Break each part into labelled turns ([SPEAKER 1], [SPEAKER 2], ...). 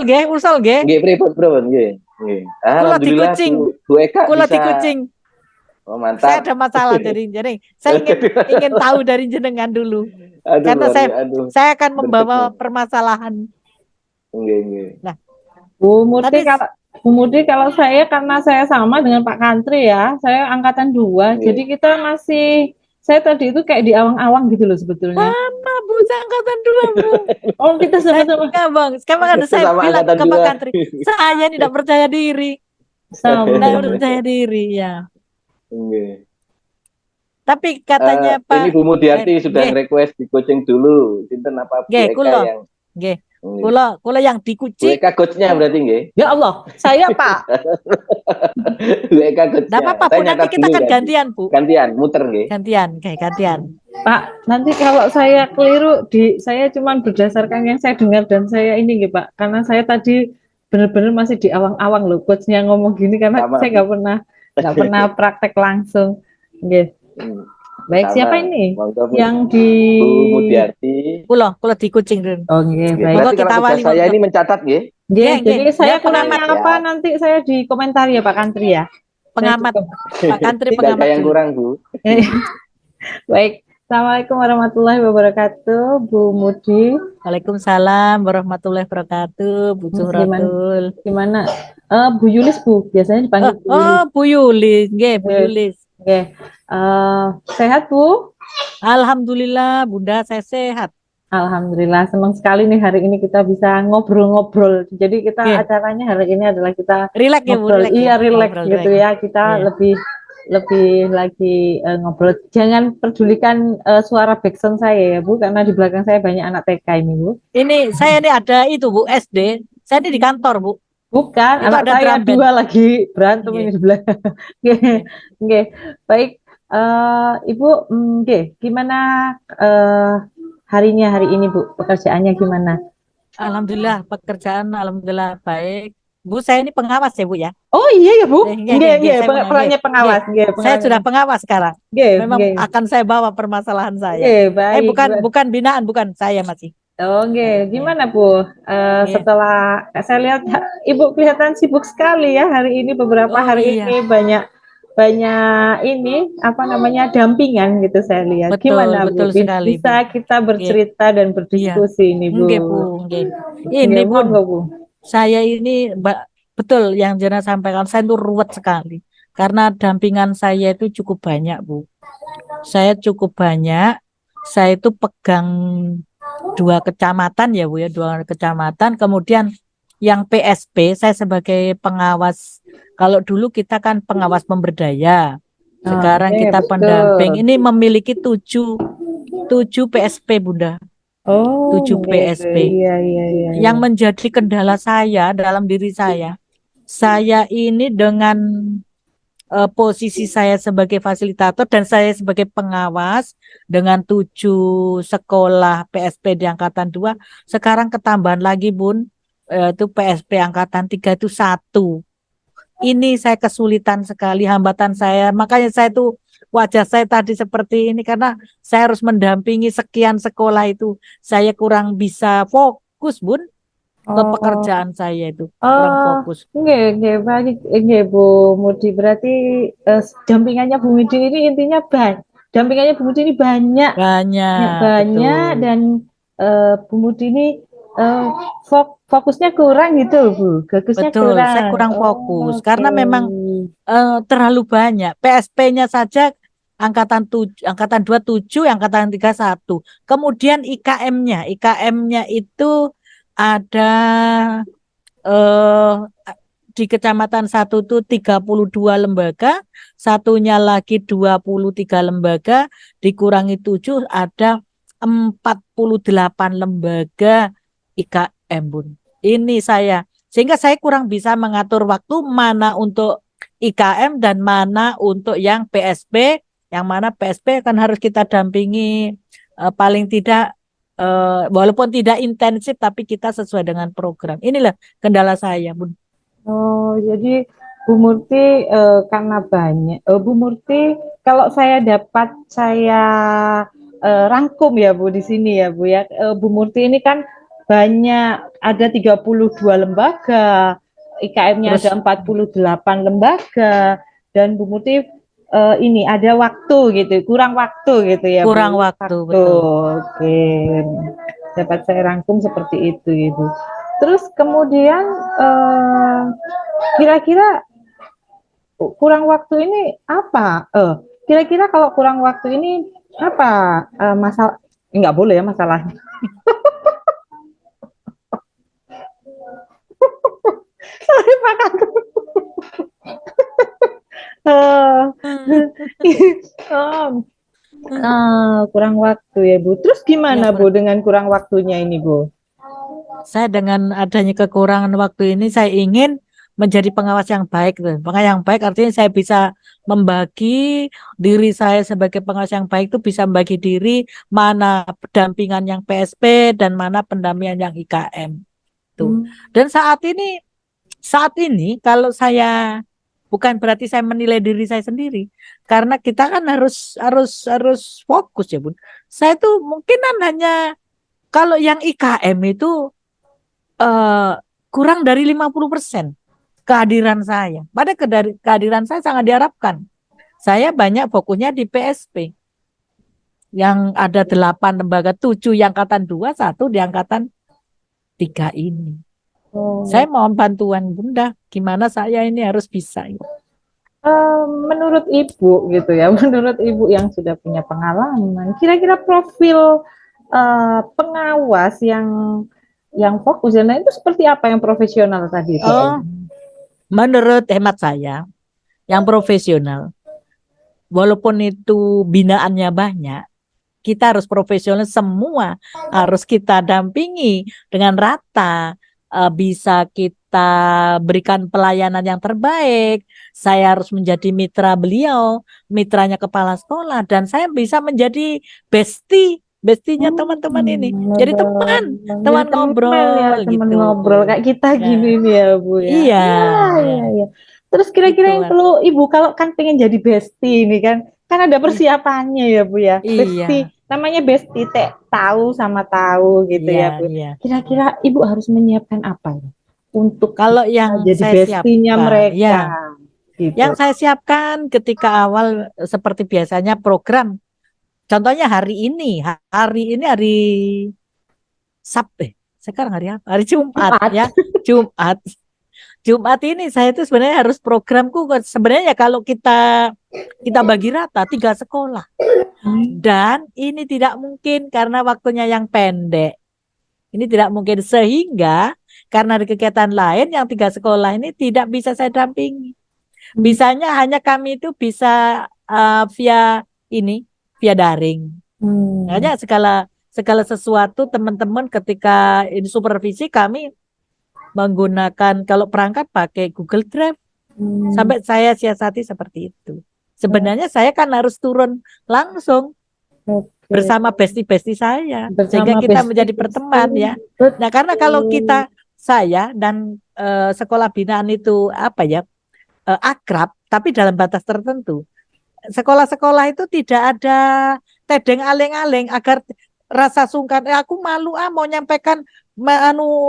[SPEAKER 1] usul nggih.
[SPEAKER 2] Nggih, pripun nggih. Nggih.
[SPEAKER 1] Kula di
[SPEAKER 2] Alhamdulillah
[SPEAKER 1] Kucing.
[SPEAKER 2] Bu Eka
[SPEAKER 1] Kula di
[SPEAKER 2] bisa.
[SPEAKER 1] Kucing.
[SPEAKER 2] Oh,
[SPEAKER 1] Saya
[SPEAKER 2] mantap.
[SPEAKER 1] ada masalah jadi saya ingin tahu dari jenengan dulu.
[SPEAKER 2] Aduh,
[SPEAKER 1] Karena
[SPEAKER 2] aduh.
[SPEAKER 1] saya akan membawa
[SPEAKER 2] Berdebu.
[SPEAKER 1] permasalahan.
[SPEAKER 2] Nggih, nggih.
[SPEAKER 1] Nah,
[SPEAKER 3] Bu Murti
[SPEAKER 1] tadi
[SPEAKER 3] kalau Bu Murti kalau saya karena saya sama dengan Pak Kantri ya, saya angkatan 2,
[SPEAKER 2] Nggih.
[SPEAKER 3] jadi kita masih saya tadi itu kayak di awang-awang gitu loh sebetulnya.
[SPEAKER 1] sama Bu, saya angkatan 2 Bu.
[SPEAKER 3] Oh kita
[SPEAKER 1] Saya
[SPEAKER 3] sama-sama
[SPEAKER 1] Bang, sekarang ada saya
[SPEAKER 2] Sama
[SPEAKER 1] bilang
[SPEAKER 2] angkatan
[SPEAKER 1] ke Pak
[SPEAKER 2] 2.
[SPEAKER 1] Kantri, saya tidak percaya diri.
[SPEAKER 3] sama.
[SPEAKER 1] Tidak percaya diri ya.
[SPEAKER 2] Nggih.
[SPEAKER 1] Tapi katanya
[SPEAKER 2] Ini
[SPEAKER 1] Pak
[SPEAKER 2] Bu Mudyarti sudah
[SPEAKER 1] nggih,
[SPEAKER 2] nge-request di coaching dulu. Sinten apa Bu
[SPEAKER 1] nggih
[SPEAKER 2] Eka
[SPEAKER 1] kula.
[SPEAKER 2] yang
[SPEAKER 1] Nggih.
[SPEAKER 2] nggih.
[SPEAKER 1] Kula yang di
[SPEAKER 2] Bu
[SPEAKER 1] Kucing.
[SPEAKER 2] Eka coachnya berarti nggih.
[SPEAKER 3] Ya Allah, saya Pak.
[SPEAKER 2] Bu Eka
[SPEAKER 1] Enggak
[SPEAKER 2] coachnya.
[SPEAKER 1] apa-apa
[SPEAKER 2] Saya
[SPEAKER 1] Bu, nanti
[SPEAKER 2] nyatat
[SPEAKER 1] kita
[SPEAKER 2] dulu
[SPEAKER 1] akan
[SPEAKER 2] kan.
[SPEAKER 1] gantian Bu.
[SPEAKER 2] Gantian, muter nggih.
[SPEAKER 1] Gantian.
[SPEAKER 3] Pak, nanti kalau saya keliru saya cuma berdasarkan yang saya dengar dan saya ini gitu Pak, karena saya tadi benar-benar masih di awang-awang loh coachnya ngomong gini karena
[SPEAKER 2] Sama
[SPEAKER 3] saya
[SPEAKER 2] Bu.
[SPEAKER 3] nggak pernah praktek langsung. Oke. Baik,
[SPEAKER 2] Sama.
[SPEAKER 3] siapa ini?
[SPEAKER 2] Monggo, Bu.
[SPEAKER 3] Yang di
[SPEAKER 2] Bu Mudyarti.
[SPEAKER 1] Kula di Kucing.
[SPEAKER 3] Oke,
[SPEAKER 2] Nggih.
[SPEAKER 3] baik.
[SPEAKER 2] Berarti
[SPEAKER 1] Monggo kita
[SPEAKER 2] kalau tugas
[SPEAKER 1] awali
[SPEAKER 2] saya
[SPEAKER 1] monggo.
[SPEAKER 2] ini mencatat nggih.
[SPEAKER 3] Nggih,
[SPEAKER 1] Nggih,
[SPEAKER 3] jadi saya
[SPEAKER 1] ya, pengamat.
[SPEAKER 3] kurangnya apa nanti saya di komentar ya Pak Kantri ya.
[SPEAKER 1] Pengamat Pak Kantri
[SPEAKER 2] Tidak ada
[SPEAKER 1] pengamat
[SPEAKER 2] yang
[SPEAKER 1] dulu.
[SPEAKER 2] kurang, Bu.
[SPEAKER 3] Baik. Assalamualaikum warahmatullahi wabarakatuh, Bu Mudi.
[SPEAKER 1] Waalaikumsalam warahmatullahi wabarakatuh, Bu Suratul.
[SPEAKER 3] Gimana? Bu Yulis Bu, biasanya dipanggil Bu Yulis.
[SPEAKER 1] Bu Yulis, nggih Bu Yulis.
[SPEAKER 3] Oke. Sehat Bu?
[SPEAKER 1] Alhamdulillah Bunda saya sehat.
[SPEAKER 3] Alhamdulillah, senang sekali nih hari ini kita bisa ngobrol-ngobrol. Jadi kita
[SPEAKER 1] Nggih.
[SPEAKER 3] acaranya hari ini adalah kita
[SPEAKER 1] Rileks ya Bu,
[SPEAKER 3] ngobrol.
[SPEAKER 1] rileks.
[SPEAKER 3] Iya, rileks
[SPEAKER 1] Ngobrol,
[SPEAKER 3] gitu
[SPEAKER 1] rileks.
[SPEAKER 3] ya. Kita
[SPEAKER 1] Iya.
[SPEAKER 3] lebih lagi ngobrol. Jangan pedulikan suara backsound saya ya Bu, karena di belakang saya banyak anak TK ini Bu.
[SPEAKER 1] Ini saya ini ada itu Bu SD. Saya ini di kantor Bu.
[SPEAKER 3] Bukan,
[SPEAKER 1] Itu
[SPEAKER 3] anak
[SPEAKER 1] ada
[SPEAKER 3] saya
[SPEAKER 1] drum band.
[SPEAKER 3] 2 lagi berantem
[SPEAKER 1] Nggih.
[SPEAKER 3] ini di belakang. Oke. Baik, Ibu, gimana harinya hari ini Bu? Pekerjaannya gimana?
[SPEAKER 1] Alhamdulillah alhamdulillah baik. Bu saya ini pengawas ya Bu ya.
[SPEAKER 3] Oh iya ya Bu.
[SPEAKER 1] Nggih,
[SPEAKER 3] Perannya pengawas.
[SPEAKER 1] Saya sudah pengawas sekarang. Memang
[SPEAKER 3] Nggih.
[SPEAKER 1] akan saya bawa permasalahan saya.
[SPEAKER 3] Baik.
[SPEAKER 1] Bukan binaan, bukan saya masih.
[SPEAKER 3] Oke, gimana Bu?
[SPEAKER 1] Nggih.
[SPEAKER 3] Setelah saya lihat Ibu kelihatan sibuk sekali ya hari ini, beberapa hari ini banyak ini apa namanya dampingan gitu saya lihat. Gimana Bu?
[SPEAKER 1] Sekali,
[SPEAKER 3] Bisa
[SPEAKER 1] Bu.
[SPEAKER 3] kita bercerita dan berdiskusi ini Bu.
[SPEAKER 1] Nggih, Bu, nggih. Ini
[SPEAKER 3] Bu,
[SPEAKER 1] Bu. Saya ini betul yang Jana sampaikan, saya itu ruwet sekali. Karena dampingan saya itu cukup banyak, Bu. Saya cukup banyak. Saya itu pegang 2 kecamatan ya Bu ya, 2 kecamatan. Kemudian yang PSP saya sebagai pengawas. Kalau dulu kita kan pengawas pemberdaya. Sekarang kita pendamping. Ini memiliki 7 PSP Bunda. 7 PSP.
[SPEAKER 3] Iya.
[SPEAKER 1] Yang menjadi kendala saya dalam diri saya ini dengan posisi saya sebagai fasilitator dan saya sebagai pengawas dengan 7 sekolah PSP di Angkatan 2, sekarang ketambahan lagi Bun, itu PSP Angkatan 3 itu 1. Ini saya kesulitan sekali, hambatan saya, makanya saya tuh wajah saya tadi seperti ini karena saya harus mendampingi sekian sekolah itu, saya kurang bisa fokus Bun. Ke pekerjaan saya itu kurang fokus.
[SPEAKER 3] Nggih, Bu Mudi, berarti dampingannya Bu Mudi ini intinya dampingannya Bu Mudi ini banyak dan Bu Mudi ini fokusnya kurang gitu Bu.
[SPEAKER 1] Betul, saya kurang fokus karena memang terlalu banyak. PSP-nya saja angkatan 2 7, angkatan 3 1. Kemudian IKM-nya itu ada di kecamatan 1 itu 32 lembaga, satunya lagi 23 lembaga, dikurangi 7 ada 48 lembaga IKM Bun. Ini sehingga saya kurang bisa mengatur waktu mana untuk IKM dan mana untuk yang PSP, yang mana PSP kan harus kita dampingi paling tidak walaupun tidak intensif tapi kita sesuai dengan program. Inilah kendala saya, Bun.
[SPEAKER 3] Oh, jadi Bu Murti karena banyak. Bu Murti, kalau saya rangkum ya Bu di sini ya Bu ya. Bu Murti ini kan banyak, ada 32 lembaga, IKM-nya
[SPEAKER 1] Terus
[SPEAKER 3] ada 48 lembaga, dan Bu Muti ini ada waktu gitu, kurang waktu gitu ya
[SPEAKER 1] kurang
[SPEAKER 3] Bu.
[SPEAKER 1] waktu, betul.
[SPEAKER 3] Oke. Dapat saya rangkum seperti itu Ibu. Terus kemudian kira-kira kurang waktu ini apa? Kira-kira kalau kurang waktu ini apa masalah? Enggak boleh ya masalahnya. Sorry Pak Kakak. Kurang waktu ya Bu. Terus
[SPEAKER 1] Ya,
[SPEAKER 3] gimana Bu dengan kurang waktunya ini Bu?
[SPEAKER 1] saya dengan adanya kekurangan waktu ini, saya ingin menjadi pengawas yang baik. Pengawas yang baik artinya saya bisa membagi diri saya sebagai pengawas yang baik itu bisa membagi diri mana pendampingan yang PSP dan mana pendampingan yang IKM. Tuh. Dan saat ini kalau saya bukan berarti saya menilai diri saya sendiri, karena kita kan harus fokus ya Bun. Saya tuh mungkin hanya kalau yang IKM itu kurang dari 50% kehadiran saya. Pada kehadiran saya sangat diharapkan. Saya banyak fokusnya di PSP. Yang ada 8 lembaga, 7 yang angkatan 2, 1 di angkatan 3 ini. Saya mohon bantuan Bunda, gimana saya ini harus bisa.
[SPEAKER 3] Menurut Ibu gitu ya, menurut Ibu yang sudah punya pengalaman, kira-kira profil pengawas yang fokus dan itu seperti apa yang profesional tadi itu?
[SPEAKER 1] Menurut hemat saya, yang profesional, walaupun itu binaannya banyak, kita harus profesional semua, harus kita dampingi dengan rata, bisa kita berikan pelayanan yang terbaik. Saya harus menjadi mitra beliau, mitranya kepala sekolah, dan saya bisa menjadi bestinya teman-teman ini. Jadi teman ngobrol
[SPEAKER 3] teman
[SPEAKER 1] gitu.
[SPEAKER 3] ngobrol kayak kita
[SPEAKER 1] Ya.
[SPEAKER 3] gini nih ya Bu ya.
[SPEAKER 1] Iya.
[SPEAKER 3] Iya. Terus kira-kira
[SPEAKER 1] Gitu,
[SPEAKER 3] yang perlu Ibu kalau kan pengen jadi bestie ini kan ada persiapannya ya Bu ya. Bestie,
[SPEAKER 1] Iya.
[SPEAKER 3] namanya bestie tahu sama tahu gitu
[SPEAKER 1] Iya,
[SPEAKER 3] ya Bu.
[SPEAKER 1] iya.
[SPEAKER 3] Kira-kira Ibu harus menyiapkan apa ya untuk
[SPEAKER 1] Kalau yang
[SPEAKER 3] jadi
[SPEAKER 1] saya
[SPEAKER 3] bestinya
[SPEAKER 1] siapkan,
[SPEAKER 3] mereka
[SPEAKER 1] ya,
[SPEAKER 3] gitu.
[SPEAKER 1] yang saya siapkan ketika awal seperti biasanya program. Contohnya hari ini hari Sabtu, sekarang hari apa? Hari Jumat ya, Jumat. Jumat ini saya itu sebenarnya harus programku sebenarnya ya kalau kita bagi rata 3 sekolah. Dan ini tidak mungkin karena waktunya yang pendek. Ini tidak mungkin sehingga karena di kegiatan lain yang 3 sekolah ini tidak bisa saya dampingi. Bisanya hanya kami itu bisa via daring. Hanya segala sesuatu teman-teman ketika ini supervisi kami menggunakan kalau perangkat pakai Google Drive. Sampai saya siasati seperti itu. Sebenarnya saya kan harus turun langsung bersama bestie-bestie saya sehingga kita menjadi berteman ya. Nah, karena kalau saya dan sekolah binaan itu akrab tapi dalam batas tertentu. Sekolah-sekolah itu tidak ada tedeng aleng-aleng agar rasa sungkan. Aku malu mau nyampaikan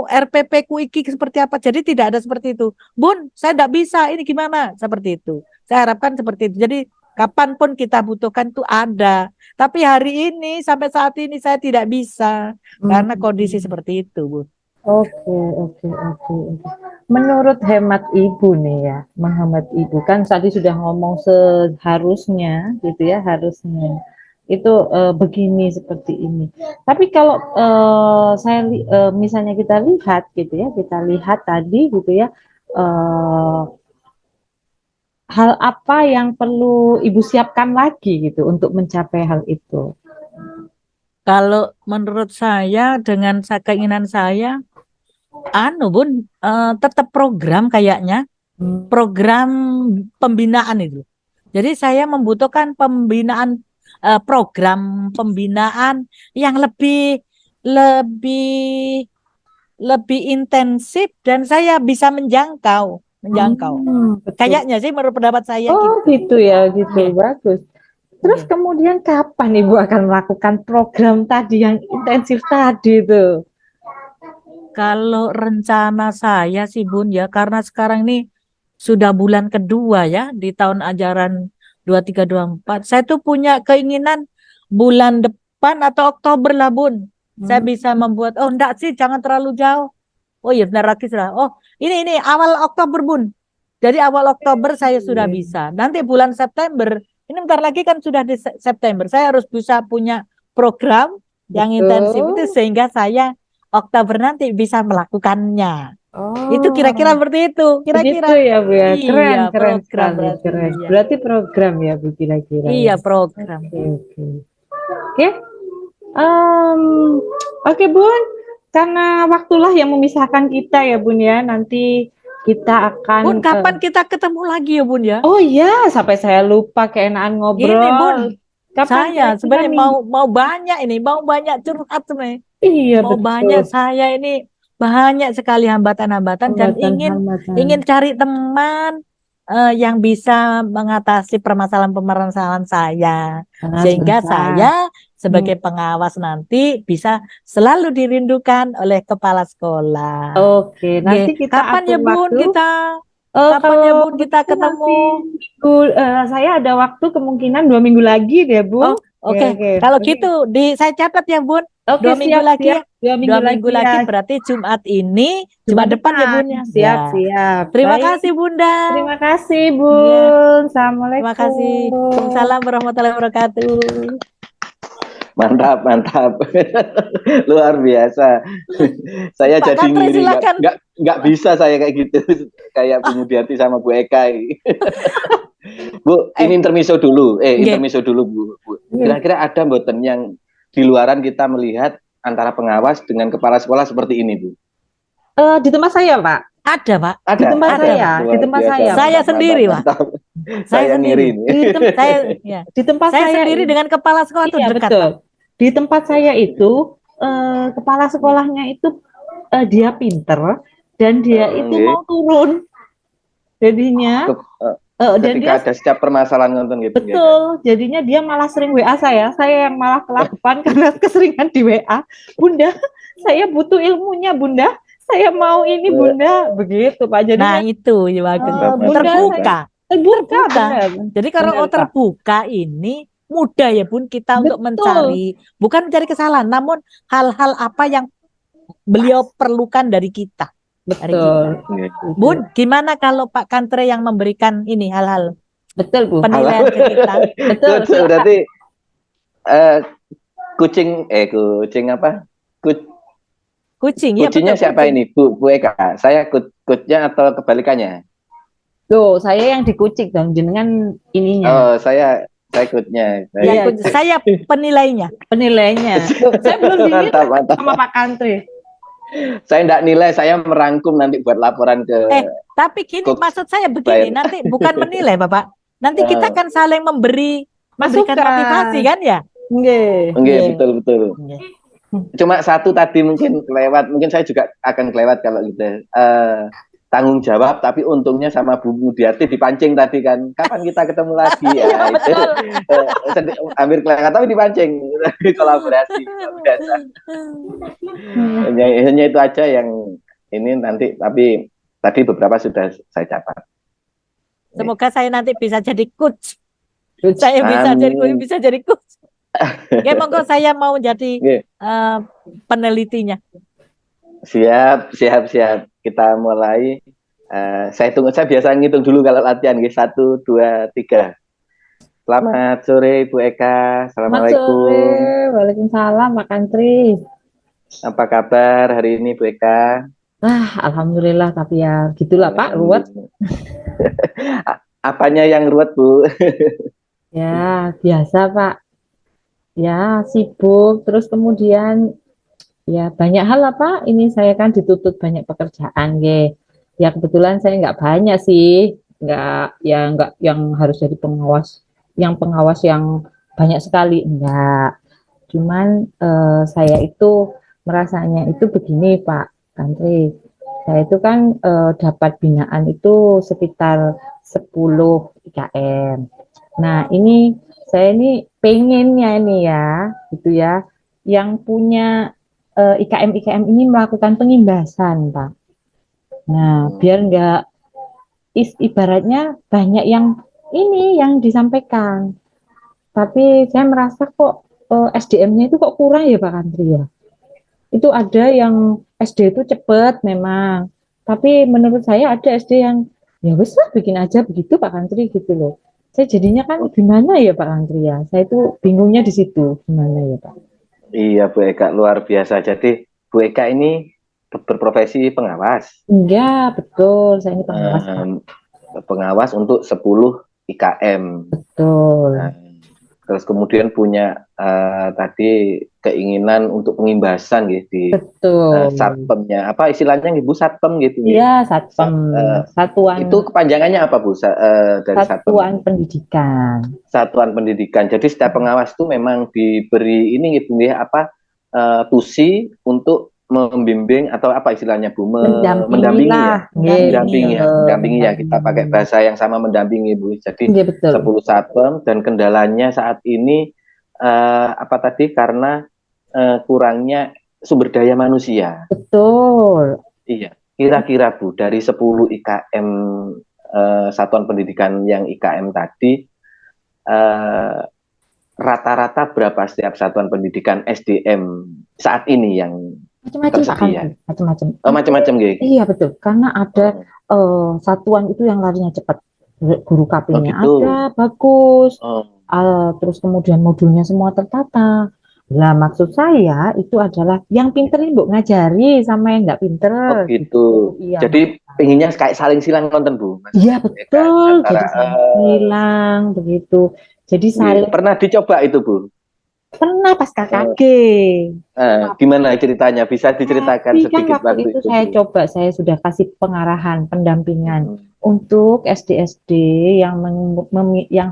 [SPEAKER 1] RPP ku iki seperti apa. Jadi tidak ada seperti itu. Bun, saya tidak bisa. Ini gimana? Seperti itu. Saya harapkan seperti itu. Jadi kapanpun kita butuhkan itu ada. Tapi hari ini sampai saat ini saya tidak bisa karena kondisi seperti itu, Bun.
[SPEAKER 3] Oke. Menurut hemat Ibu nih ya, menghemat Ibu kan tadi sudah ngomong seharusnya gitu ya, harusnya itu begini seperti ini. Tapi kalau misalnya kita lihat gitu ya, kita lihat tadi gitu ya, hal apa yang perlu Ibu siapkan lagi gitu untuk mencapai hal itu?
[SPEAKER 1] Kalau menurut saya dengan keinginan saya Bun, tetap program kayaknya, program pembinaan itu. Jadi saya membutuhkan program pembinaan yang lebih intensif dan saya bisa menjangkau. Kayaknya sih menurut pendapat saya
[SPEAKER 3] gitu ya, gitu. Bagus. Terus kemudian kapan Ibu akan melakukan program tadi yang intensif tadi itu?
[SPEAKER 1] Kalau rencana saya sih Bun ya, karena sekarang ini sudah bulan kedua ya di tahun ajaran 2324. Saya tuh punya keinginan bulan depan atau Oktober lah Bun. Saya
[SPEAKER 3] Hmm.
[SPEAKER 1] bisa membuat, oh enggak sih jangan terlalu jauh. Oh iya benar lagi sudah. Oh ini awal Oktober Bun. Jadi awal Oktober saya sudah bisa. Nanti bulan September, ini bentar lagi kan sudah di September. Saya harus bisa punya program yang intensif itu
[SPEAKER 3] Betul.
[SPEAKER 1] sehingga saya Oktober nanti bisa melakukannya. Itu kira-kira
[SPEAKER 3] Oh,
[SPEAKER 1] seperti itu.
[SPEAKER 3] begitu
[SPEAKER 1] Kira-kira.
[SPEAKER 3] ya Bu ya.
[SPEAKER 1] Iya,
[SPEAKER 3] Keren, keren
[SPEAKER 1] program
[SPEAKER 3] sekali,
[SPEAKER 1] berarti.
[SPEAKER 3] keren.
[SPEAKER 1] Iya.
[SPEAKER 3] Berarti program ya Bu kira-kira
[SPEAKER 1] Iya,
[SPEAKER 3] ya.
[SPEAKER 1] program.
[SPEAKER 3] Oke, oke. Oke, em, oke Bun. Karena waktulah yang memisahkan kita ya Bun ya. Nanti kita akan
[SPEAKER 1] Bun, kapan kita ketemu lagi ya, Bun ya?
[SPEAKER 3] oh iya, sampai saya lupa keenaan
[SPEAKER 1] Gini, Bun.
[SPEAKER 3] ngobrol. Kapan
[SPEAKER 1] Saya
[SPEAKER 3] kira-kira
[SPEAKER 1] sebenarnya
[SPEAKER 3] nih?
[SPEAKER 1] mau banyak ini, mau banyak curhat sebenarnya.
[SPEAKER 3] Iya
[SPEAKER 1] Mau banyak
[SPEAKER 3] betul.
[SPEAKER 1] saya ini banyak sekali hambatan-hambatan dan
[SPEAKER 3] Hambatan-hambatan.
[SPEAKER 1] ingin cari teman yang bisa mengatasi permasalahan-permasalahan saya
[SPEAKER 3] Sangat
[SPEAKER 1] sehingga
[SPEAKER 3] sebentar.
[SPEAKER 1] saya sebagai pengawas nanti bisa selalu dirindukan oleh kepala sekolah.
[SPEAKER 3] Oke,
[SPEAKER 1] Oke,
[SPEAKER 3] nanti kita
[SPEAKER 1] kapan ya
[SPEAKER 3] atur
[SPEAKER 1] Bun
[SPEAKER 3] waktu.
[SPEAKER 1] kita kapan ya
[SPEAKER 3] Kalau
[SPEAKER 1] Bun kita
[SPEAKER 3] begitu nanti
[SPEAKER 1] ketemu?
[SPEAKER 3] saya ada waktu kemungkinan 2 minggu lagi deh,
[SPEAKER 1] Oh,
[SPEAKER 3] Bu.
[SPEAKER 1] oke.
[SPEAKER 3] Oke, oke,
[SPEAKER 1] Kalau
[SPEAKER 3] oke.
[SPEAKER 1] gitu saya catat ya Bun.
[SPEAKER 3] Oke,
[SPEAKER 1] 2 minggu
[SPEAKER 3] siap,
[SPEAKER 1] lagi
[SPEAKER 3] siap.
[SPEAKER 1] ya.
[SPEAKER 3] 2 minggu
[SPEAKER 1] 2 minggu
[SPEAKER 3] lagi
[SPEAKER 1] lagi
[SPEAKER 3] ya.
[SPEAKER 1] berarti Jumat ini,
[SPEAKER 3] Jumat
[SPEAKER 1] Jumat depan ya
[SPEAKER 3] depan.
[SPEAKER 1] Bun ya. Ya.
[SPEAKER 3] Siap, siap.
[SPEAKER 1] Terima
[SPEAKER 3] Baik.
[SPEAKER 1] kasih Bunda.
[SPEAKER 3] Terima kasih,
[SPEAKER 1] Ya,
[SPEAKER 3] Bun.
[SPEAKER 1] terima kasih.
[SPEAKER 3] Assalamualaikum.
[SPEAKER 1] Waalaikumsalam warahmatullahi wabarakatuh.
[SPEAKER 2] Mantap, mantap. Luar biasa. Saya
[SPEAKER 1] Pak
[SPEAKER 2] jadi
[SPEAKER 1] Kantri
[SPEAKER 2] ngiri,
[SPEAKER 1] silakan.
[SPEAKER 2] nggak bisa saya kayak gitu, kayak Bu Mudyarti sama Bu Eka. Bu, ini intermezzo dulu.
[SPEAKER 1] nggih.
[SPEAKER 2] Intermezzo dulu, Bu. Kira-kira ada mboten yang di luaran kita melihat antara pengawas dengan kepala sekolah seperti ini, Bu?
[SPEAKER 3] Di tempat saya, Pak.
[SPEAKER 1] Ada, Pak.
[SPEAKER 3] Di
[SPEAKER 2] Ada,
[SPEAKER 3] tempat
[SPEAKER 2] ada.
[SPEAKER 3] saya, di
[SPEAKER 2] Luar
[SPEAKER 3] tempat
[SPEAKER 2] biasa,
[SPEAKER 3] saya.
[SPEAKER 1] Saya
[SPEAKER 2] mantap,
[SPEAKER 1] sendiri, Pak.
[SPEAKER 2] mantap, mantap.
[SPEAKER 1] Saya
[SPEAKER 2] Saya
[SPEAKER 1] sendiri.
[SPEAKER 2] ngiri ini.
[SPEAKER 1] Saya ya.
[SPEAKER 3] Di tempat
[SPEAKER 1] Saya
[SPEAKER 3] saya
[SPEAKER 1] sendiri dengan kepala sekolah itu
[SPEAKER 3] iya
[SPEAKER 1] dekat,
[SPEAKER 3] betul.
[SPEAKER 1] Pak.
[SPEAKER 3] Di tempat saya itu kepala sekolahnya itu dia pinter dan dia itu
[SPEAKER 2] Nggih.
[SPEAKER 3] mau turun. Jadinya dan
[SPEAKER 2] Ketika
[SPEAKER 3] dia
[SPEAKER 2] ada setiap permasalahan nonton gitu.
[SPEAKER 3] betul. Jadinya dia malah sering WA saya yang malah kelaparan karena keseringan di WA. Bunda, saya butuh ilmunya, Bunda. Saya mau ini, Bunda. Begitu, Pak. Jadinya
[SPEAKER 1] Nah, itu ya bagus.
[SPEAKER 3] Bunda
[SPEAKER 1] Terbuka.
[SPEAKER 3] terbuka,
[SPEAKER 1] Terbuka.
[SPEAKER 3] benar.
[SPEAKER 1] Jadi kalau
[SPEAKER 3] Benar, Pak.
[SPEAKER 1] terbuka ini mudah ya Bun kita untuk
[SPEAKER 3] Betul.
[SPEAKER 1] mencari, bukan mencari kesalahan, namun hal-hal apa yang beliau perlukan dari kita. Dari kita.
[SPEAKER 3] Betul.
[SPEAKER 1] Bun, gimana kalau Pak Kantre yang memberikan ini hal-hal
[SPEAKER 3] Betul, Bu.
[SPEAKER 1] penilaian ke kita?
[SPEAKER 3] Betul, silakan.
[SPEAKER 2] Berarti kucing apa?
[SPEAKER 1] Kucing, ya
[SPEAKER 2] Kucingnya
[SPEAKER 1] betul.
[SPEAKER 2] siapa
[SPEAKER 1] Kucing.
[SPEAKER 2] ini, Bu Eka? Saya coachnya atau kebalikannya?
[SPEAKER 3] Tuh, saya yang dikucik dong, jenengan ininya,
[SPEAKER 2] Oh, saya coachnya.
[SPEAKER 1] Ya,
[SPEAKER 3] Iya.
[SPEAKER 1] saya penilainya.
[SPEAKER 3] penilainya. Tuh, saya belum dinilai
[SPEAKER 2] Mantap, mantap.
[SPEAKER 3] sama Pak Kantri.
[SPEAKER 2] Saya enggak nilai, saya merangkum nanti buat laporan ke
[SPEAKER 1] Tapi gini,
[SPEAKER 2] Coach
[SPEAKER 1] maksud saya begini,
[SPEAKER 2] Bayern.
[SPEAKER 1] nanti bukan menilai, Bapak. Nanti kita kan saling memberikan
[SPEAKER 3] Masukan.
[SPEAKER 1] motivasi kan ya?
[SPEAKER 3] Nggih.
[SPEAKER 2] Oke,
[SPEAKER 1] Iya.
[SPEAKER 2] betul. Cuma satu tadi mungkin kelewat, mungkin saya juga akan kelewat kalau gitu. Tanggung jawab, tapi untungnya sama Bu Mudyarti dipancing tadi kan. Kapan kita ketemu lagi ya?
[SPEAKER 1] Iya,
[SPEAKER 2] Itu hampir kelewat, tapi dipancing. Kolaborasi. Biasa. Hanya itu aja yang ini nanti, tapi tadi beberapa sudah saya catat.
[SPEAKER 1] Semoga saya nanti bisa jadi coach.
[SPEAKER 3] Coach.
[SPEAKER 1] Saya bisa
[SPEAKER 2] Amin.
[SPEAKER 1] jadi coach, bisa jadi coach. Oke, monggo saya mau jadi
[SPEAKER 2] Oke.
[SPEAKER 1] penelitinya.
[SPEAKER 2] Siap. Kita mulai. Saya biasa ngitung dulu kalau latihan. 1, 2, 3. Selamat sore Bu Eka. Assalamualaikum.
[SPEAKER 3] Waalaikumsalam Pak Kantri.
[SPEAKER 2] Apa kabar hari ini Bu Eka?
[SPEAKER 3] Alhamdulillah, tapi ya gitulah Pak, ruwet.
[SPEAKER 2] Apanya yang ruwet Bu?
[SPEAKER 3] Ya, biasa Pak. Ya, sibuk, terus kemudian ya banyak hal lah Pak. Ini saya kan dituntut banyak pekerjaan, ya kebetulan saya nggak banyak sih, nggak yang harus jadi pengawas, yang banyak sekali, enggak. Cuman saya itu merasanya itu begini Pak Kantri, saya itu kan dapat binaan itu sekitar 10 IKM. Nah saya ini pengennya ini ya, gitu ya, yang punya IKM ini melakukan pengimbasan, Pak. Nah, biar nggak ibaratnya banyak yang yang disampaikan. Tapi saya merasa kok SDM-nya itu kok kurang ya Pak Kantri ya. Itu ada yang SD itu cepat memang. Tapi menurut saya ada SD yang ya wes lah bikin aja begitu Pak Kantri gitu loh. Saya jadinya kan gimana ya Pak Kantri ya. Saya itu bingungnya di situ gimana ya Pak.
[SPEAKER 2] Iya Bu Eka luar biasa. Jadi Bu Eka ini berprofesi pengawas.
[SPEAKER 3] Enggak, betul. Saya ini pengawas Pak.
[SPEAKER 2] Em, Pengawas untuk 10 IKM.
[SPEAKER 3] Betul.
[SPEAKER 2] Nah, terus kemudian punya tadi keinginan untuk pengimbasan gitu di
[SPEAKER 3] Betul.
[SPEAKER 2] satpamnya. Apa istilahnya Bu satpam gitu nggih?
[SPEAKER 3] Iya, Satpam. Satuan
[SPEAKER 2] Itu kepanjangannya apa Bu dari satpam?
[SPEAKER 3] Satuan Pendidikan.
[SPEAKER 2] Satuan Pendidikan. Jadi setiap pengawas itu memang diberi ini gitu ya apa tusi untuk membimbing atau apa istilahnya Bu mendampingi ya. Mendampingi ya kita pakai bahasa yang sama mendampingi Bu. Jadi
[SPEAKER 3] Iya, betul.
[SPEAKER 2] 10 satpam dan kendalanya saat ini apa tadi karena kurangnya sumber daya manusia.
[SPEAKER 3] Betul.
[SPEAKER 2] Iya. Kira-kira Bu dari 10 IKM satuan pendidikan yang IKM tadi rata-rata berapa setiap satuan pendidikan SDM saat ini yang
[SPEAKER 3] Macam-macam Pak
[SPEAKER 2] tersedia?
[SPEAKER 3] Kantri, macam-macam.
[SPEAKER 2] Macam-macam gitu.
[SPEAKER 3] Iya, betul. Karena ada satuan itu yang larinya cepat. Guru KP-nya
[SPEAKER 2] gitu.
[SPEAKER 3] ada, bagus. Terus kemudian modulnya semua tertata. Lah maksud saya itu adalah yang pinterin Bu ngajari sama yang nggak pinter.
[SPEAKER 2] Gitu.
[SPEAKER 3] Iya.
[SPEAKER 2] Jadi pengennya kayak saling silang nonton Bu.
[SPEAKER 3] Iya betul.
[SPEAKER 2] Antara,
[SPEAKER 3] Jadi hilang begitu. Jadi saling
[SPEAKER 2] pernah dicoba itu Bu?
[SPEAKER 3] pernah pas KKG.
[SPEAKER 2] Gimana ceritanya? Bisa diceritakan
[SPEAKER 3] Tapi kan
[SPEAKER 2] sedikit
[SPEAKER 3] waktu itu saya
[SPEAKER 2] Bu?
[SPEAKER 3] coba, saya sudah kasih pengarahan, pendampingan untuk SD-SD yang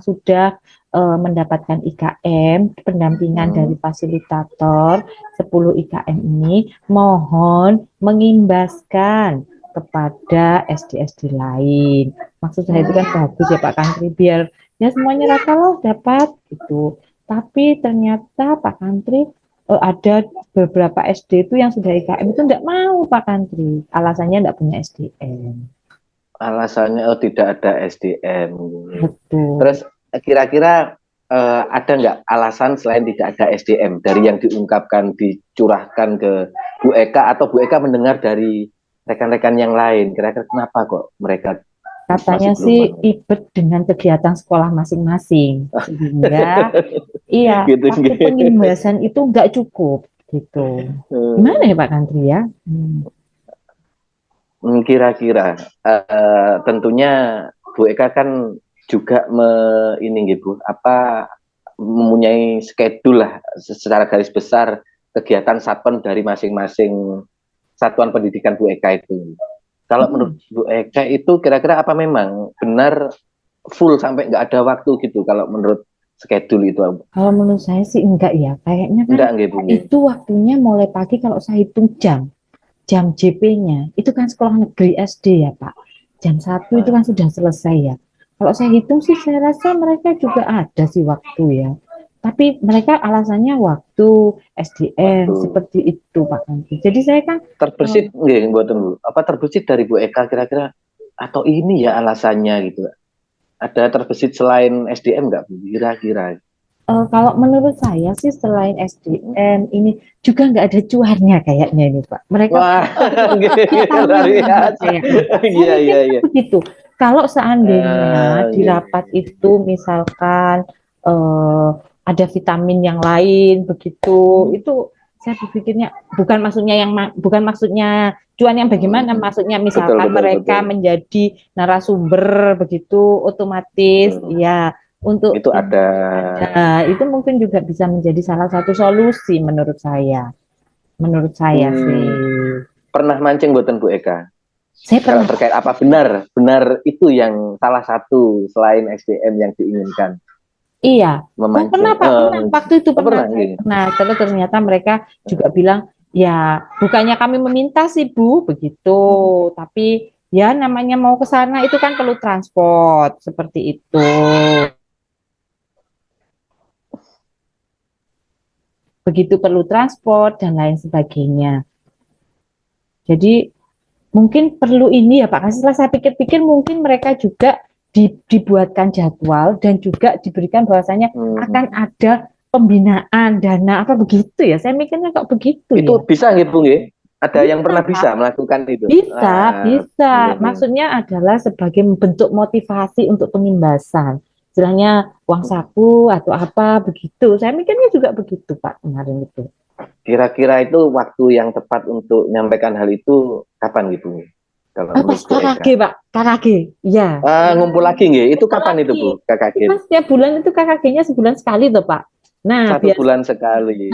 [SPEAKER 3] sudah mendapatkan IKM, pendampingan dari fasilitator 10 IKM ini, mohon mengimbaskan kepada SD-SD lain. Maksud saya itu kan bagus ya Pak Kantri, biar ya semuanya rata loh dapat gitu. Tapi ternyata Pak Kantri ada beberapa SD itu yang sudah IKM itu enggak mau Pak Kantri, alasannya enggak punya SDM.
[SPEAKER 2] Alasannya tidak ada SDM.
[SPEAKER 3] Betul.
[SPEAKER 2] Terus kira-kira ada nggak alasan selain tidak ada SDM dari yang diungkapkan dicurahkan ke Bu Eka atau Bu Eka mendengar dari rekan-rekan yang lain? Kira-kira kenapa kok mereka
[SPEAKER 3] katanya sih ribet dengan kegiatan sekolah masing-masing sehingga iya
[SPEAKER 2] gitu,
[SPEAKER 3] waktu pengimbasan itu nggak cukup gitu. Gimana ya Pak Kantri ya?
[SPEAKER 2] Kira-kira tentunya Bu Eka kan juga ini gitu apa mempunyai schedule lah secara garis besar kegiatan satpam dari masing-masing satuan pendidikan Bu Eka itu. Kalau menurut Bu Eka itu kira-kira apa memang benar full sampai nggak ada waktu gitu kalau menurut schedule itu?
[SPEAKER 3] Kalau menurut saya sih enggak ya, kayaknya kan
[SPEAKER 2] enggak,
[SPEAKER 3] itu waktunya mulai pagi kalau saya hitung jam JP-nya itu kan sekolah negeri SD ya Pak. Jam 1 itu kan sudah selesai ya. Kalau saya hitung sih saya rasa mereka juga ada sih waktu ya. Tapi mereka alasannya waktu SDM seperti itu Pak Nanti. Jadi saya kan
[SPEAKER 2] terbesit apa terbesit dari Bu Eka kira-kira atau ini ya alasannya gitu. Ada terbesit selain SDM nggak Bu? Kira-kira?
[SPEAKER 3] Kalau menurut saya sih selain SDM ini juga nggak ada cuannya kayaknya ini Pak. Mereka iya begitu. Kalau seandainya di rapat itu misalkan ada vitamin yang lain begitu, itu saya berpikirnya bukan maksudnya cuan yang bagaimana, maksudnya misalkan mereka menjadi narasumber begitu otomatis ya. Untuk
[SPEAKER 2] itu ada
[SPEAKER 3] itu mungkin juga bisa menjadi salah satu solusi menurut saya sih.
[SPEAKER 2] Pernah mancing buatan Bu Eka?
[SPEAKER 3] Saya pernah.
[SPEAKER 2] Kalau terkait apa benar itu yang salah satu selain SDM yang diinginkan?
[SPEAKER 3] Iya, pernah Pak, pernah waktu itu pernah. Nah, ternyata mereka juga bilang ya bukannya kami meminta sih Bu begitu, tapi ya namanya mau ke sana itu kan perlu transport seperti itu. begitu perlu transport dan lain sebagainya. Jadi mungkin perlu ini ya Pak, setelah saya pikir-pikir mungkin mereka juga dibuatkan jadwal dan juga diberikan bahwasanya akan ada pembinaan dana apa begitu ya. Saya mikirnya kok begitu
[SPEAKER 2] Itu
[SPEAKER 3] ya.
[SPEAKER 2] bisa nggih Bu nggih? Ada yang
[SPEAKER 3] Bisa,
[SPEAKER 2] pernah
[SPEAKER 3] Pak.
[SPEAKER 2] bisa melakukan itu?
[SPEAKER 3] Bisa, bisa.
[SPEAKER 2] Nggih, nggih.
[SPEAKER 3] Maksudnya adalah sebagai bentuk motivasi untuk pengimbasan. Istilahnya uang saku atau apa begitu. Saya mikirnya juga begitu Pak kemarin itu.
[SPEAKER 2] Kira-kira itu waktu yang tepat untuk menyampaikan hal itu kapan gitu? Kalau
[SPEAKER 3] Pas
[SPEAKER 2] menurut Bu
[SPEAKER 3] KKG
[SPEAKER 2] Eka?
[SPEAKER 3] Pak, KKG. Iya.
[SPEAKER 2] Ngumpul lagi nggih. Itu
[SPEAKER 3] Ngumpul
[SPEAKER 2] kapan itu
[SPEAKER 3] lagi.
[SPEAKER 2] Bu KKG?
[SPEAKER 3] Kan setiap bulan itu KKG-nya sebulan sekali tuh Pak. Nah,
[SPEAKER 2] 1 bulan sekali.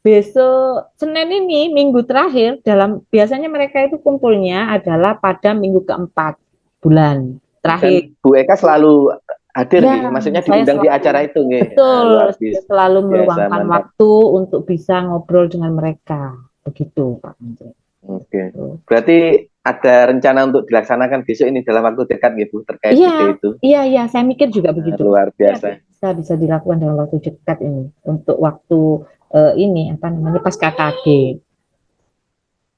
[SPEAKER 3] besok Senin ini minggu terakhir biasanya mereka itu kumpulnya adalah pada minggu keempat bulan terakhir.
[SPEAKER 2] Dan Bu Eka selalu hadir
[SPEAKER 3] Ya,
[SPEAKER 2] nggih. Maksudnya
[SPEAKER 3] saya
[SPEAKER 2] diundang di
[SPEAKER 3] selalu
[SPEAKER 2] acara itu nggih.
[SPEAKER 3] betul,
[SPEAKER 2] Luar
[SPEAKER 3] saya
[SPEAKER 2] biasa.
[SPEAKER 3] selalu meluangkan
[SPEAKER 2] Mantap.
[SPEAKER 3] waktu untuk bisa ngobrol dengan mereka. Begitu, Pak Menteri.
[SPEAKER 2] Oke. Berarti ada rencana untuk dilaksanakan besok ini dalam waktu dekat gitu terkait
[SPEAKER 3] Iya,
[SPEAKER 2] ide itu.
[SPEAKER 3] iya, saya mikir juga begitu.
[SPEAKER 2] Luar biasa.
[SPEAKER 3] Bisa dilakukan dalam waktu dekat ini untuk waktu ini apa namanya pas KKG.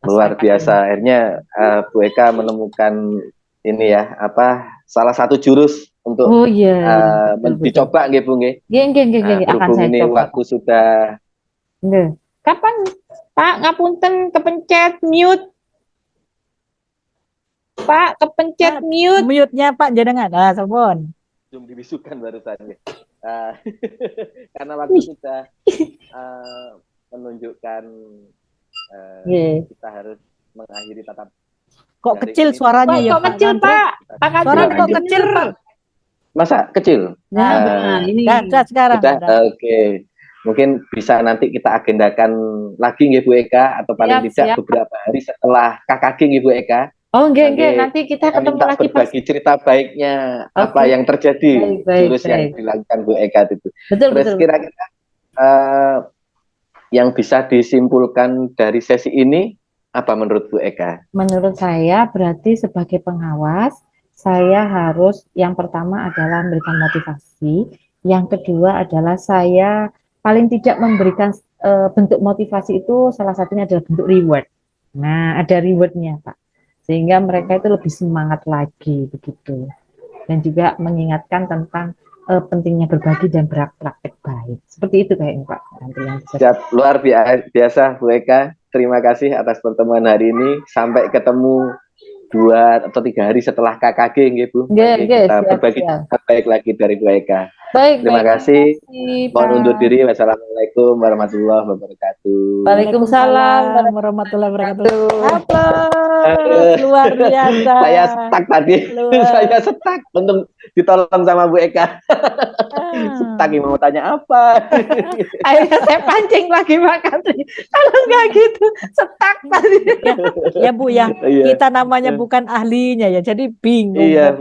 [SPEAKER 2] Luar biasa. Akhirnya Bu Eka menemukan ini ya salah satu jurus untuk
[SPEAKER 3] Oh iya, betul.
[SPEAKER 2] dicoba nggih Bu nggih.
[SPEAKER 3] Nggih, akan
[SPEAKER 2] Berhubung
[SPEAKER 3] saya
[SPEAKER 2] ini
[SPEAKER 3] coba.
[SPEAKER 2] waktu sudah
[SPEAKER 3] Nggih. Kapan Pak ngapunten kepencet mute? Pak kepencet mute.
[SPEAKER 1] Mute-nya Pak jenengan. Sampun.
[SPEAKER 2] belum diwisukan barusan nggih. Karena waktu sudah menunjukkan kita harus mengakhiri tatap.
[SPEAKER 1] Kok kecil suaranya ya
[SPEAKER 3] Kok kecil Pak?
[SPEAKER 1] Suaranya kok kecil Pak?
[SPEAKER 2] Masa kecil?
[SPEAKER 3] Nah, ini.
[SPEAKER 1] Sudah sekarang.
[SPEAKER 2] Oke. Mungkin bisa nanti kita agendakan lagi nggih Bu Eka atau paling tidak beberapa hari setelah KKG nggih Bu Eka.
[SPEAKER 3] Oh, enggak. Nanti kita ketemu lagi
[SPEAKER 2] berbagi cerita baiknya apa yang terjadi jurus yang dilakukan Bu Eka itu. Terus kira-kira yang bisa disimpulkan dari sesi ini apa menurut Bu Eka?
[SPEAKER 3] Menurut saya berarti sebagai pengawas saya harus yang pertama adalah memberikan motivasi, yang kedua adalah saya paling tidak memberikan bentuk motivasi itu salah satunya adalah bentuk reward. Nah, ada rewardnya Pak, sehingga mereka itu lebih semangat lagi begitu, dan juga mengingatkan tentang pentingnya berbagi dan praktek baik. Seperti itu kayaknya Pak.
[SPEAKER 2] Siap, luar biasa Bu Eka. Terima kasih atas pertemuan hari ini. Sampai ketemu 2 atau 3 hari setelah KKG nggih Bu. Kita berbagi baik lagi dari Bu Eka. Terima kasih. Mohon undur diri. Wassalamualaikum warahmatullahi wabarakatuh.
[SPEAKER 3] Waalaikumsalam
[SPEAKER 1] warahmatullahi wabarakatuh. Luar biasa.
[SPEAKER 2] Saya stuck tadi. Saya stuck. Untung ditolong sama Bu Eka. Stuck, mau tanya apa?
[SPEAKER 3] Akhirnya saya pancing lagi Pak Katri. Kalau nggak gitu, stuck tadi.
[SPEAKER 1] Ya Bu ya. Kita namanya bukan ahlinya ya, jadi bingung.
[SPEAKER 2] Iya,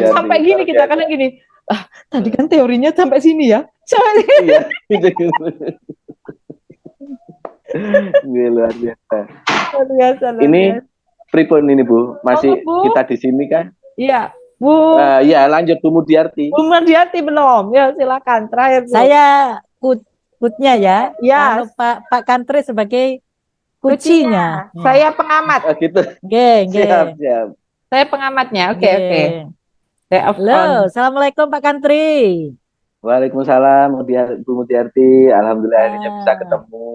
[SPEAKER 3] sampai gini kita kadang gini. Tadi kan teorinya sampai sini ya.
[SPEAKER 2] Iya. Luar biasa. Ini pripun ini Bu? Masih kita di sini kan?
[SPEAKER 3] Iya, Bu.
[SPEAKER 2] Ya, lanjut Bu Mudiarti.
[SPEAKER 3] Bu Mudiarti belum? Ya, silakan. Terakhir Bu.
[SPEAKER 1] Saya kutnya ya.
[SPEAKER 3] Ya.
[SPEAKER 1] Pak Kantri sebagai kucinya.
[SPEAKER 3] Saya pengamat.
[SPEAKER 2] Gitu.
[SPEAKER 1] Siap.
[SPEAKER 3] Saya pengamatnya. Oke.
[SPEAKER 1] Halo, assalamualaikum Pak Kantri.
[SPEAKER 2] Waalaikumsalam Bu Mudiarti. Alhamdulillah akhirnya bisa ketemu.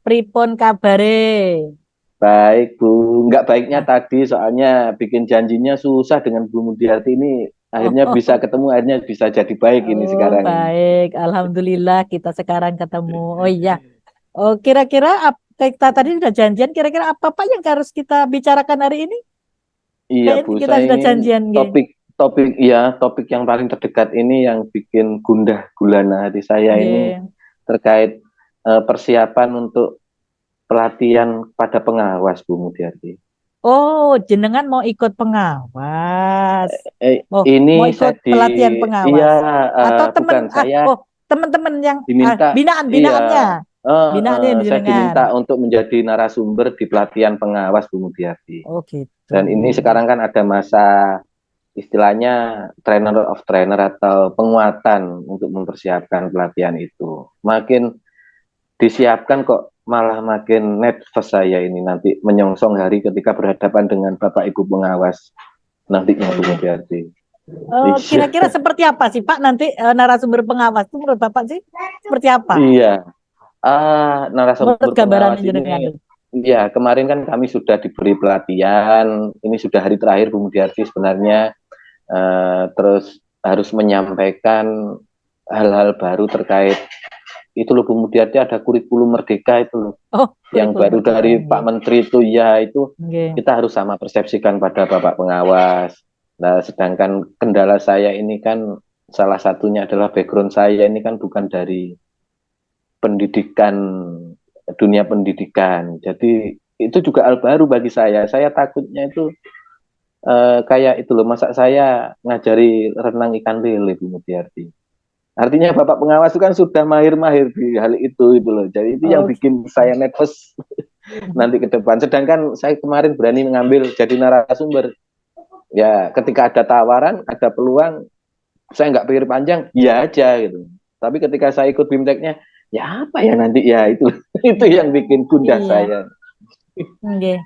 [SPEAKER 1] Pripun kabare?
[SPEAKER 2] Baik Bu, nggak baiknya tadi soalnya bikin janjinya susah dengan Bu Mudiarti ini. Akhirnya bisa ketemu, akhirnya bisa jadi baik ini sekarang.
[SPEAKER 1] Baik, alhamdulillah kita sekarang ketemu. Oh iya. Oh, kira-kira kita tadi sudah janjian, kira-kira apa Pak yang harus kita bicarakan hari ini?
[SPEAKER 2] Iya Bu,
[SPEAKER 1] kita sudah janjian.
[SPEAKER 2] Topik yang paling terdekat ini yang bikin gundah gulana hati saya ini terkait persiapan untuk pelatihan pada pengawas Bu Mudiarti.
[SPEAKER 1] Oh, jenengan mau ikut pengawas?
[SPEAKER 2] Ini
[SPEAKER 1] mau ikut pelatihan pengawas?
[SPEAKER 2] Iya,
[SPEAKER 1] atau teman-teman yang binaannya?
[SPEAKER 2] Saya diminta untuk menjadi narasumber di pelatihan pengawas Bu Mudiarti.
[SPEAKER 1] Oh gitu.
[SPEAKER 2] Dan ini sekarang kan ada masa istilahnya trainer of trainer atau penguatan untuk mempersiapkan pelatihan itu. Makin disiapkan kok malah makin nervous saya ini nanti menyongsong hari ketika berhadapan dengan Bapak Ibu pengawas nantinya Bu
[SPEAKER 1] Iya.
[SPEAKER 2] Mulyati.
[SPEAKER 1] Kira-kira seperti apa sih Pak nanti narasumber pengawas itu menurut Bapak sih seperti apa?
[SPEAKER 2] Iya,
[SPEAKER 1] Menurut
[SPEAKER 2] narasumber
[SPEAKER 1] gambaran
[SPEAKER 2] pengawas
[SPEAKER 1] jenengan
[SPEAKER 2] ini,
[SPEAKER 1] itu.
[SPEAKER 2] ya kemarin kan kami sudah diberi pelatihan, ini sudah hari terakhir Bu Mulyati sebenarnya, terus harus menyampaikan hal-hal baru terkait itu loh Bu Mulyati, ada kurikulum merdeka itu loh,
[SPEAKER 1] Oh,
[SPEAKER 2] yang
[SPEAKER 1] kurikulum
[SPEAKER 2] baru
[SPEAKER 1] merdeka.
[SPEAKER 2] dari Pak Menteri itu ya itu
[SPEAKER 1] Nggih.
[SPEAKER 2] kita harus sama persepsikan pada Bapak pengawas. Nah, sedangkan kendala saya ini kan salah satunya adalah background saya ini kan bukan dari pendidikan, dunia pendidikan. Jadi itu juga hal baru bagi saya. Saya takutnya itu kayak itu loh, masa saya ngajari renang ikan lele Bu Mulyati. Artinya Bapak pengawas itu kan sudah mahir-mahir di hal itu loh. Jadi itu yang
[SPEAKER 1] Oh,
[SPEAKER 2] bikin saya nervous nanti ke depan. Sedangkan saya kemarin berani mengambil jadi narasumber. Ya, ketika ada tawaran, ada peluang, saya nggak pikir panjang, ya aja gitu. Tapi ketika saya ikut BIMTEK-nya, ya apa ya nanti ya itu itu yang bikin gundah
[SPEAKER 1] iya.
[SPEAKER 2] saya.
[SPEAKER 1] Nggih.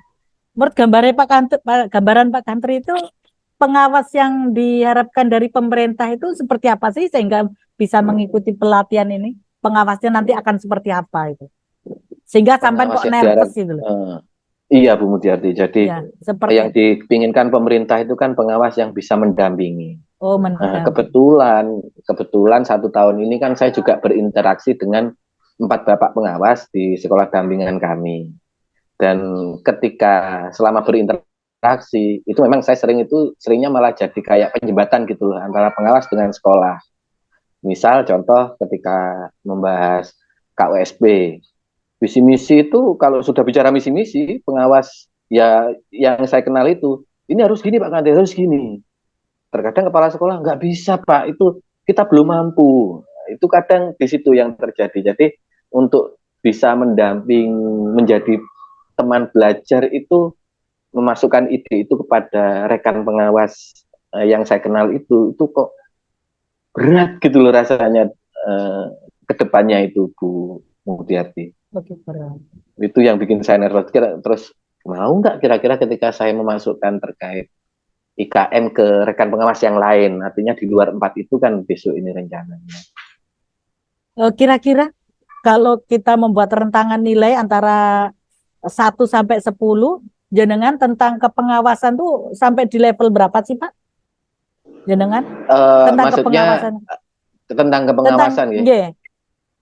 [SPEAKER 1] Menurut gambaran Pak Kantri itu pengawas yang diharapkan dari pemerintah itu seperti apa sih sehingga bisa mengikuti pelatihan ini? Pengawasnya nanti akan seperti apa itu? Sehingga sampai
[SPEAKER 2] Pengawas
[SPEAKER 1] kok
[SPEAKER 2] yang diharap,
[SPEAKER 1] nervous itu loh.
[SPEAKER 2] iya Bu Mulyati. Jadi
[SPEAKER 1] Ya, seperti
[SPEAKER 2] yang dipinginkan pemerintah itu kan pengawas yang bisa mendampingi.
[SPEAKER 1] mendampingi.
[SPEAKER 2] Kebetulan 1 tahun ini kan saya juga berinteraksi dengan 4 bapak pengawas di sekolah dampingan kami. Dan ketika selama berinteraksi itu memang saya seringnya malah jadi kayak penjembatan gitu loh antara pengawas dengan sekolah. Misal contoh ketika membahas KUSP, visi misi itu kalau sudah bicara misi misi pengawas ya yang saya kenal itu ini harus gini Pak Kande, harus gini. Terkadang kepala sekolah nggak bisa Pak, itu kita belum mampu. Itu kadang di situ yang terjadi. Jadi untuk bisa mendamping, menjadi teman belajar itu, memasukkan ide itu kepada rekan pengawas yang saya kenal itu kok berat gitu loh rasanya ke depannya itu Bu Mulyati.
[SPEAKER 1] Begitu berat.
[SPEAKER 2] Itu yang bikin saya nervous. Terus mau nggak kira-kira ketika saya memasukkan terkait IKM ke rekan pengawas yang lain, artinya di luar 4 itu kan besok ini rencananya.
[SPEAKER 1] Kira-kira kalau kita membuat rentangan nilai antara 1 sampai 10, jenengan tentang kepengawasan tuh sampai di level berapa sih Pak? Jenengan tentang
[SPEAKER 2] Maksudnya
[SPEAKER 1] kepengawasan.
[SPEAKER 2] tentang
[SPEAKER 1] Tentang
[SPEAKER 2] kepengawasan ya.
[SPEAKER 1] nggih.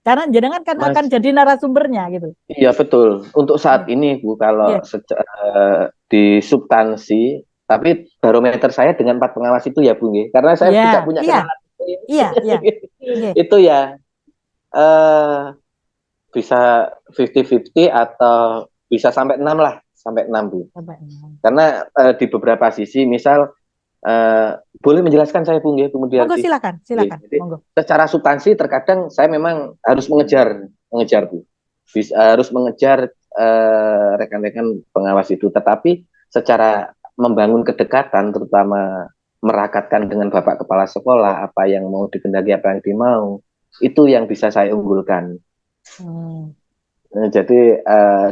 [SPEAKER 1] Karena jenengan kan
[SPEAKER 2] Mas,
[SPEAKER 1] akan jadi narasumbernya gitu.
[SPEAKER 2] iya betul. Untuk saat
[SPEAKER 1] Nggih.
[SPEAKER 2] ini Bu, kalau
[SPEAKER 1] Nggih.
[SPEAKER 2] di substansi, tapi barometer saya dengan 4 pengawas itu ya Bu, nggih. Karena saya
[SPEAKER 1] Iya,
[SPEAKER 2] tidak punya
[SPEAKER 1] iya,
[SPEAKER 2] kenalan.
[SPEAKER 1] iya, iya. Nggih.
[SPEAKER 2] Itu ya eh, bisa 50-50 atau bisa sampai 6 lah, sampai 6 Bu.
[SPEAKER 1] Sampai 6.
[SPEAKER 2] Karena di beberapa sisi, misal boleh menjelaskan saya Bu, nggih,
[SPEAKER 1] Monggo
[SPEAKER 2] kemudian
[SPEAKER 1] silakan, silakan.
[SPEAKER 2] jadi,
[SPEAKER 1] Monggo.
[SPEAKER 2] secara substansi terkadang saya memang harus mengejar Bu. Harus mengejar rekan-rekan pengawas itu, tetapi secara membangun kedekatan, terutama merakatkan dengan Bapak Kepala Sekolah, apa yang mau dikendaki, apa yang dimau, itu yang bisa saya unggulkan. Jadi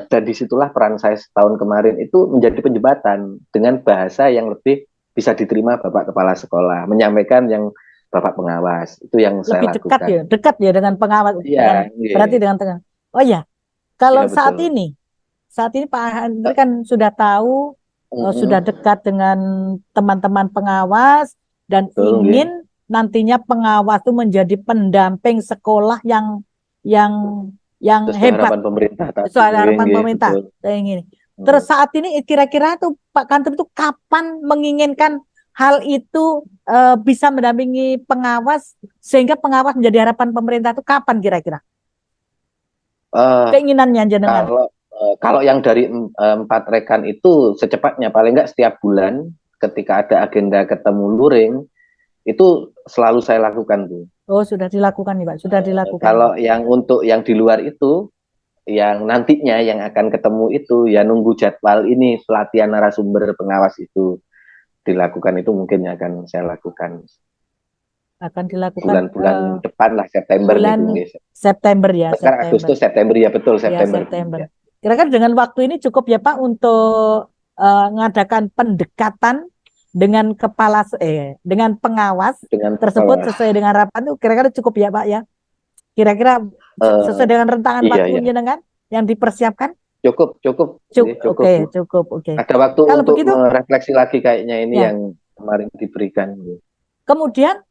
[SPEAKER 2] dan disitulah peran saya setahun kemarin itu menjadi penjembatan dengan bahasa yang lebih bisa diterima Bapak Kepala Sekolah, menyampaikan yang Bapak pengawas, itu yang saya
[SPEAKER 1] Lebih
[SPEAKER 2] lakukan.
[SPEAKER 1] dekat ya dengan pengawas, dengan
[SPEAKER 2] Iya,
[SPEAKER 1] berarti
[SPEAKER 2] iya,
[SPEAKER 1] dengan tengah. Oh ya, kalau
[SPEAKER 2] iya betul.
[SPEAKER 1] saat ini Pak Andri kan sudah tahu, sudah dekat dengan teman-teman pengawas dan
[SPEAKER 2] Betul, nggih.
[SPEAKER 1] ingin nantinya pengawas itu menjadi pendamping sekolah yang
[SPEAKER 2] Sesuai
[SPEAKER 1] hebat
[SPEAKER 2] harapan pemerintah tadi,
[SPEAKER 1] sesuai
[SPEAKER 2] nggih,
[SPEAKER 1] harapan
[SPEAKER 2] nggih,
[SPEAKER 1] pemerintah.
[SPEAKER 2] betul.
[SPEAKER 1] Saya ingin. Terus saat ini kira-kira tuh Pak Kantor itu kapan menginginkan hal itu bisa mendampingi pengawas sehingga pengawas menjadi harapan pemerintah itu kapan kira-kira?
[SPEAKER 2] Eh,
[SPEAKER 1] Keinginannya jenengan.
[SPEAKER 2] kalau yang dari 4 rekan itu secepatnya, paling nggak setiap bulan ketika ada agenda ketemu luring, itu selalu saya lakukan tuh.
[SPEAKER 1] Oh, sudah dilakukan nih Pak, sudah dilakukan.
[SPEAKER 2] Kalau yang untuk yang di luar itu, yang nantinya yang akan ketemu itu ya nunggu jadwal ini pelatihan narasumber pengawas itu dilakukan, itu mungkin yang akan saya lakukan.
[SPEAKER 1] akan dilakukan
[SPEAKER 2] bulan-bulan depan lah, September nih
[SPEAKER 1] bulan
[SPEAKER 2] Bu.
[SPEAKER 1] September ya,
[SPEAKER 2] Sekarang
[SPEAKER 1] September.
[SPEAKER 2] Agustus, September ya, betul
[SPEAKER 1] Ya,
[SPEAKER 2] September.
[SPEAKER 1] September. Kira-kira dengan waktu ini cukup ya Pak untuk mengadakan pendekatan dengan dengan pengawas
[SPEAKER 2] Dengan
[SPEAKER 1] tersebut
[SPEAKER 2] kepala.
[SPEAKER 1] sesuai dengan harapan itu kira-kira cukup ya Pak ya? Kira-kira sesuai dengan rentangan
[SPEAKER 2] iya,
[SPEAKER 1] waktu jenengan yang dipersiapkan?
[SPEAKER 2] Cukup.
[SPEAKER 1] Oke,
[SPEAKER 2] Bu.
[SPEAKER 1] cukup. Oke.
[SPEAKER 2] Ada waktu
[SPEAKER 1] Kalau
[SPEAKER 2] untuk
[SPEAKER 1] begitu,
[SPEAKER 2] merefleksi lagi kayaknya ini
[SPEAKER 1] ya.
[SPEAKER 2] yang kemarin diberikan.
[SPEAKER 1] Kemudian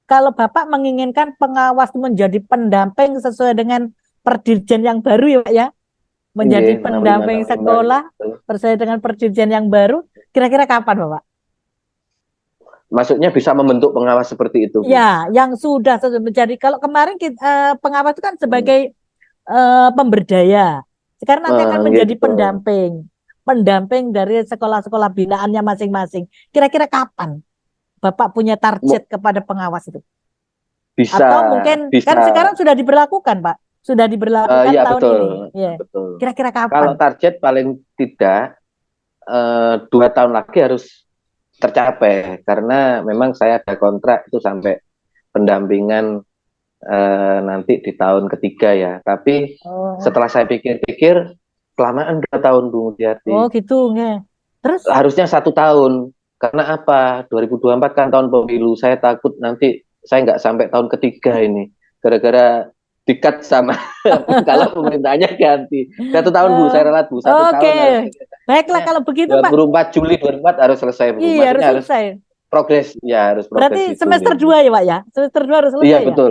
[SPEAKER 1] kalau Bapak menginginkan pengawas menjadi pendamping sesuai dengan perdirjen yang baru ya Pak ya, menjadi
[SPEAKER 2] Iya,
[SPEAKER 1] pendamping
[SPEAKER 2] 6565,
[SPEAKER 1] sekolah
[SPEAKER 2] betul.
[SPEAKER 1] sesuai dengan perdirjen yang baru, kira-kira kapan Bapak?
[SPEAKER 2] Maksudnya bisa membentuk pengawas seperti itu, Bu?
[SPEAKER 1] Ya, yang sudah menjadi, kalau kemarin pengawas itu kan sebagai pemberdaya, sekarang nanti akan menjadi
[SPEAKER 2] Gitu.
[SPEAKER 1] pendamping dari sekolah-sekolah binaannya masing-masing. Kira-kira kapan Bapak punya target kepada pengawas itu?
[SPEAKER 2] Bisa.
[SPEAKER 1] Atau mungkin kan sekarang sudah diberlakukan, Pak. Sudah diberlakukan
[SPEAKER 2] ya,
[SPEAKER 1] tahun
[SPEAKER 2] betul,
[SPEAKER 1] ini. Ya.
[SPEAKER 2] betul.
[SPEAKER 1] Kira-kira kapan?
[SPEAKER 2] Kalau target paling tidak 2 tahun lagi harus tercapai, karena memang saya ada kontrak itu sampai pendampingan nanti di tahun ketiga ya. Tapi setelah saya pikir-pikir kelamaan 2 tahun, Bu Mulyati.
[SPEAKER 1] Oh gitu, ya. Terus?
[SPEAKER 2] Harusnya 1 tahun. Karena apa? 2024 kan tahun pemilu. Saya takut nanti saya nggak sampai tahun ketiga ini. Gara-gara dikat sama kalau pemerintahnya ganti. 1 tahun Bu, saya ralat Bu. 1 tahun.
[SPEAKER 1] Baiklah kalau begitu Pak.
[SPEAKER 2] 2024 Juli 2024 harus selesai Bu.
[SPEAKER 1] Iya, harus selesai.
[SPEAKER 2] Progres, ya harus progres.
[SPEAKER 1] Berarti
[SPEAKER 2] itu,
[SPEAKER 1] semester 2 ya Pak ya? Semester 2 harus selesai.
[SPEAKER 2] Iya,
[SPEAKER 1] ya?
[SPEAKER 2] betul.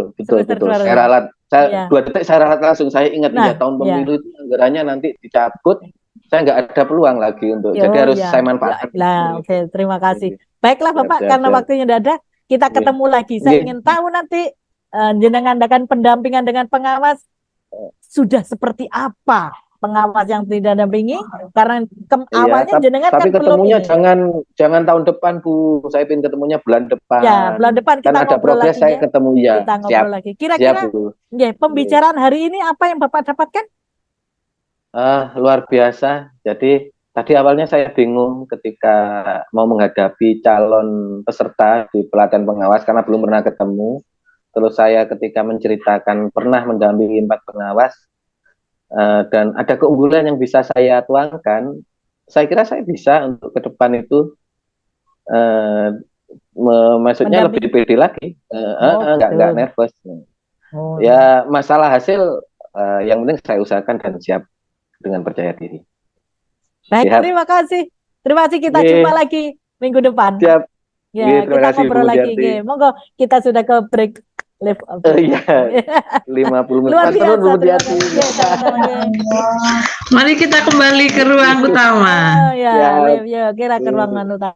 [SPEAKER 2] Saya ralat. Saya 2 detik saya ralat langsung. Saya ingat ya tahun pemilu itu anggarannya nanti dicabut. Saya nggak ada peluang lagi untuk. Jadi harus saya manfaatkan.
[SPEAKER 1] Oke, terima kasih. Baiklah Bapak, karena waktunya sudah ada, kita ketemu lagi. Saya ingin tahu nanti jenengan dengan pendampingan dengan pengawas sudah seperti apa pengawas yang tidak dampingi, karena awalnya jenengan
[SPEAKER 2] tapi
[SPEAKER 1] kan
[SPEAKER 2] ketemunya
[SPEAKER 1] belum
[SPEAKER 2] jangan tahun depan Bu, saya ingin ketemunya bulan depan.
[SPEAKER 1] Ya, bulan depan kita
[SPEAKER 2] kan ada
[SPEAKER 1] ngobrol
[SPEAKER 2] progres
[SPEAKER 1] lagi.
[SPEAKER 2] Saya ketemu ya.
[SPEAKER 1] Kita ngobrol lagi. Kira-kira pembicaraan hari ini apa yang Bapak dapatkan?
[SPEAKER 2] Luar biasa. Jadi tadi awalnya saya bingung ketika mau menghadapi calon peserta di pelatihan pengawas karena belum pernah ketemu. Terus saya ketika menceritakan pernah mendampingi 4 pengawas, dan ada keunggulan yang bisa saya tuangkan, saya kira saya bisa untuk ke depan itu maksudnya lebih pede lagi, nggak nervous. Ya masalah hasil yang penting saya usahakan dan siap dengan percaya diri.
[SPEAKER 1] Baik, terima kasih kita jumpa lagi minggu depan.
[SPEAKER 2] Siap.
[SPEAKER 1] Ya, kita ngobrol lagi. Monggo kita sudah ke break.
[SPEAKER 2] Iya, 50 menit.
[SPEAKER 1] Luar biasa.
[SPEAKER 3] Mari kita kembali ke ruang utama.
[SPEAKER 1] Ya, kira ke ruangan utama.